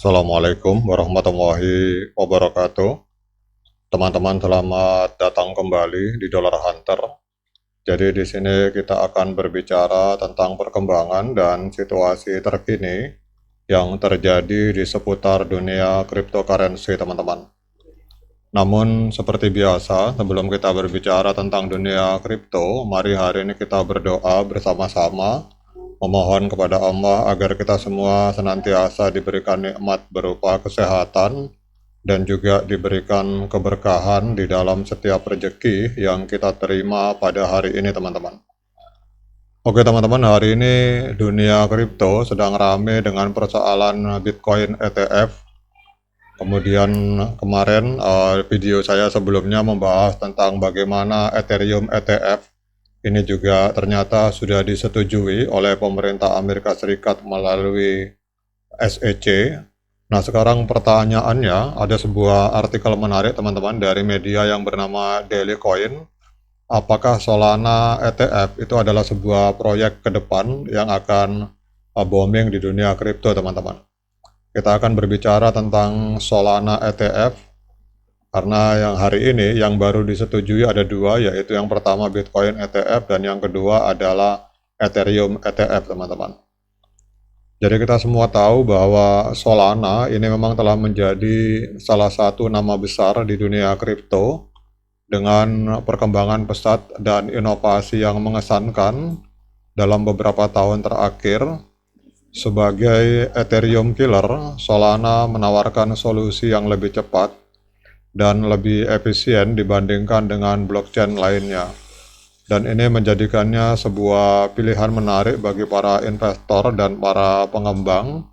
Assalamualaikum warahmatullahi wabarakatuh. Teman-teman selamat datang kembali di Dollar Hunter. Jadi di sini kita akan berbicara tentang perkembangan dan situasi terkini yang terjadi di seputar dunia cryptocurrency, teman-teman. Namun seperti biasa, sebelum kita berbicara tentang dunia kripto, mari hari ini kita berdoa bersama-sama memohon kepada Allah agar kita semua senantiasa diberikan nikmat berupa kesehatan dan juga diberikan keberkahan di dalam setiap rezeki yang kita terima pada hari ini, teman-teman. Oke teman-teman, hari ini dunia kripto sedang rame dengan persoalan Bitcoin ETF. Kemudian kemarin video saya sebelumnya membahas tentang bagaimana Ethereum ETF ini juga ternyata sudah disetujui oleh pemerintah Amerika Serikat melalui SEC. Nah, sekarang pertanyaannya, ada sebuah artikel menarik teman-teman dari media yang bernama Daily Coin. Apakah Solana ETF itu adalah sebuah proyek ke depan yang akan booming di dunia kripto, teman-teman? Kita akan berbicara tentang Solana ETF, karena yang hari ini yang baru disetujui ada dua, yaitu yang pertama Bitcoin ETF dan yang kedua adalah Ethereum ETF, teman-teman. Jadi kita semua tahu bahwa Solana ini memang telah menjadi salah satu nama besar di dunia kripto dengan perkembangan pesat dan inovasi yang mengesankan dalam beberapa tahun terakhir. Sebagai Ethereum killer, Solana menawarkan solusi yang lebih cepat dan lebih efisien dibandingkan dengan blockchain lainnya. Dan ini menjadikannya sebuah pilihan menarik bagi para investor dan para pengembang.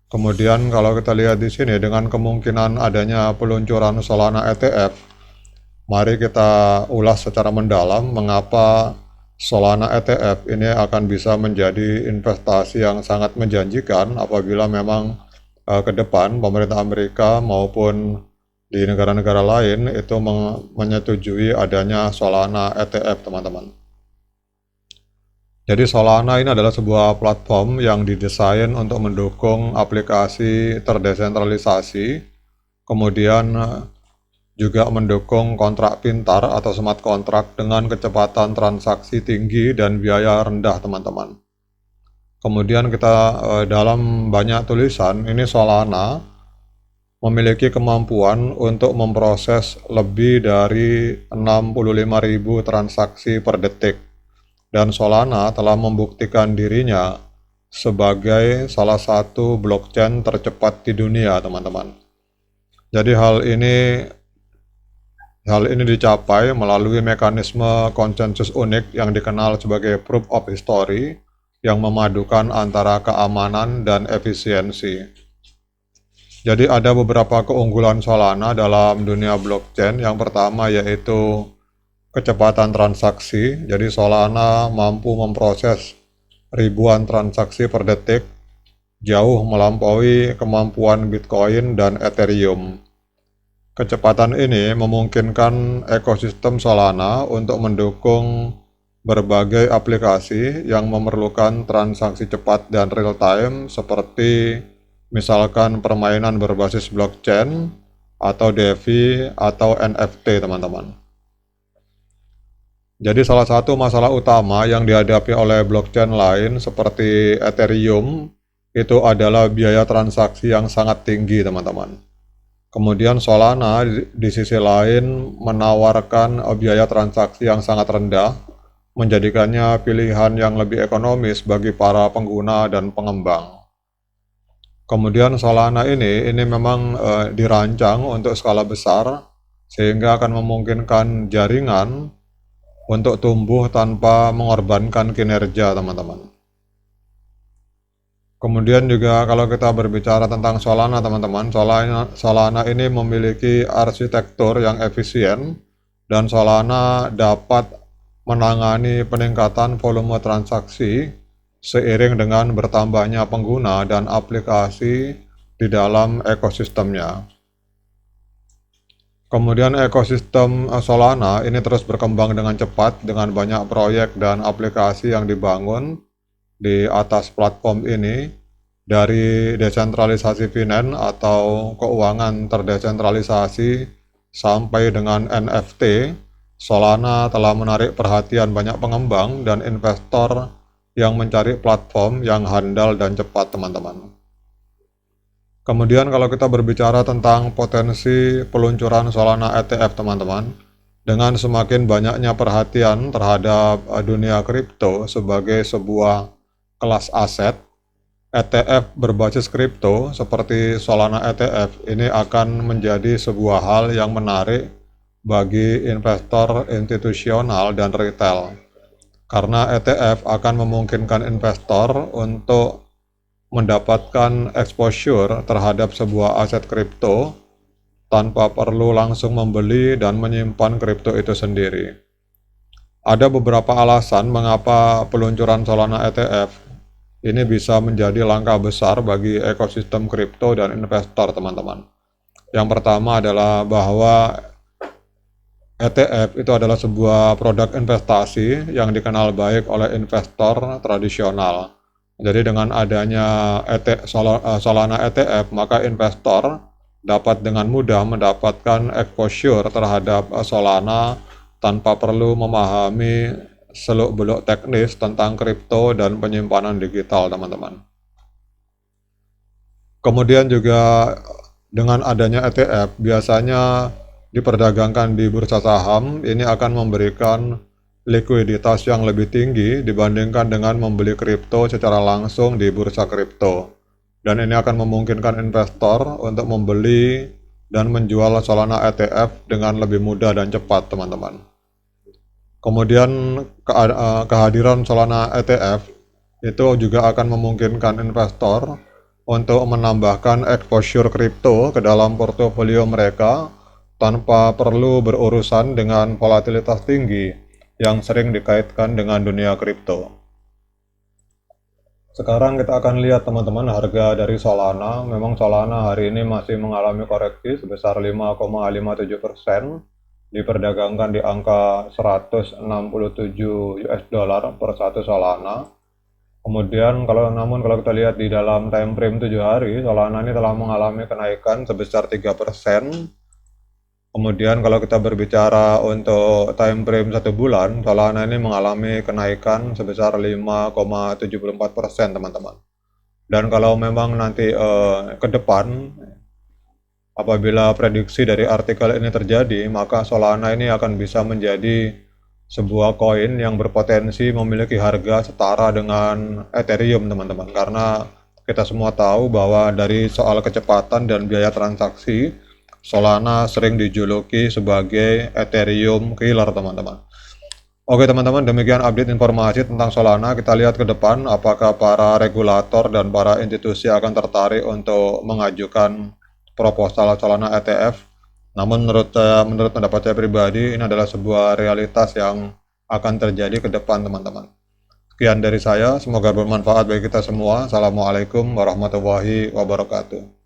Kemudian kalau kita lihat di sini dengan kemungkinan adanya peluncuran Solana ETF, mari kita ulas secara mendalam mengapa Solana ETF ini akan bisa menjadi investasi yang sangat menjanjikan apabila memang ke depan pemerintah Amerika maupun di negara-negara lain itu menyetujui adanya Solana ETF, teman-teman. Jadi Solana ini adalah sebuah platform yang didesain untuk mendukung aplikasi terdesentralisasi, kemudian juga mendukung kontrak pintar atau smart contract dengan kecepatan transaksi tinggi dan biaya rendah, teman-teman. Kemudian kita dalam banyak tulisan, ini Solana memiliki kemampuan untuk memproses lebih dari 65.000 transaksi per detik. Dan Solana telah membuktikan dirinya sebagai salah satu blockchain tercepat di dunia, teman-teman. Jadi hal ini dicapai melalui mekanisme konsensus unik yang dikenal sebagai Proof of History yang memadukan antara keamanan dan efisiensi. Jadi ada beberapa keunggulan Solana dalam dunia blockchain. Yang pertama yaitu kecepatan transaksi. Jadi Solana mampu memproses ribuan transaksi per detik, jauh melampaui kemampuan Bitcoin dan Ethereum. Kecepatan ini memungkinkan ekosistem Solana untuk mendukung berbagai aplikasi yang memerlukan transaksi cepat dan real time seperti misalkan permainan berbasis blockchain atau DeFi atau NFT, teman-teman. Jadi salah satu masalah utama yang dihadapi oleh blockchain lain seperti Ethereum itu adalah biaya transaksi yang sangat tinggi, teman-teman. Kemudian Solana di sisi lain menawarkan biaya transaksi yang sangat rendah, menjadikannya pilihan yang lebih ekonomis bagi para pengguna dan pengembang. Kemudian Solana ini memang dirancang untuk skala besar sehingga akan memungkinkan jaringan untuk tumbuh tanpa mengorbankan kinerja, teman-teman. Kemudian juga kalau kita berbicara tentang Solana, teman-teman, Solana ini memiliki arsitektur yang efisien dan Solana dapat menangani peningkatan volume transaksi seiring dengan bertambahnya pengguna dan aplikasi di dalam ekosistemnya. Kemudian ekosistem Solana ini terus berkembang dengan cepat dengan banyak proyek dan aplikasi yang dibangun di atas platform ini, dari desentralisasi finance atau keuangan terdesentralisasi sampai dengan NFT, Solana telah menarik perhatian banyak pengembang dan investor yang mencari platform yang handal dan cepat, teman-teman. Kemudian kalau kita berbicara tentang potensi peluncuran Solana ETF, teman-teman, dengan semakin banyaknya perhatian terhadap dunia kripto sebagai sebuah kelas aset, ETF berbasis kripto seperti Solana ETF ini akan menjadi sebuah hal yang menarik bagi investor institusional dan retail, karena ETF akan memungkinkan investor untuk mendapatkan exposure terhadap sebuah aset kripto tanpa perlu langsung membeli dan menyimpan kripto itu sendiri. Ada beberapa alasan mengapa peluncuran Solana ETF ini bisa menjadi langkah besar bagi ekosistem kripto dan investor, teman-teman. Yang pertama adalah bahwa ETF itu adalah sebuah produk investasi yang dikenal baik oleh investor tradisional. Jadi dengan adanya Solana ETF, maka investor dapat dengan mudah mendapatkan exposure terhadap Solana tanpa perlu memahami seluk-beluk teknis tentang kripto dan penyimpanan digital, teman-teman. Kemudian juga dengan adanya ETF, biasanya diperdagangkan di bursa saham, ini akan memberikan likuiditas yang lebih tinggi dibandingkan dengan membeli kripto secara langsung di bursa kripto. Dan ini akan memungkinkan investor untuk membeli dan menjual Solana ETF dengan lebih mudah dan cepat, teman-teman. Kemudian kehadiran Solana ETF itu juga akan memungkinkan investor untuk menambahkan exposure kripto ke dalam portofolio mereka tanpa perlu berurusan dengan volatilitas tinggi yang sering dikaitkan dengan dunia kripto. Sekarang kita akan lihat, teman-teman, harga dari Solana. Memang Solana hari ini masih mengalami koreksi sebesar 5,57%, diperdagangkan di angka 167 US dollar per satu Solana. Kemudian kalau kita lihat di dalam time frame 7 hari, Solana ini telah mengalami kenaikan sebesar 3%. Kemudian kalau kita berbicara untuk time frame 1 bulan, Solana ini mengalami kenaikan sebesar 5,74%, teman-teman. Dan kalau memang nanti ke depan, apabila prediksi dari artikel ini terjadi, maka Solana ini akan bisa menjadi sebuah koin yang berpotensi memiliki harga setara dengan Ethereum, teman-teman. Karena kita semua tahu bahwa dari soal kecepatan dan biaya transaksi, Solana sering dijuluki sebagai Ethereum killer, teman-teman. Oke, teman-teman, demikian update informasi tentang Solana. Kita lihat ke depan apakah para regulator dan para institusi akan tertarik untuk mengajukan proposal Solana ETF. Namun menurut pendapat saya pribadi, ini adalah sebuah realitas yang akan terjadi ke depan, teman-teman. Sekian dari saya, semoga bermanfaat bagi kita semua. Assalamualaikum warahmatullahi wabarakatuh.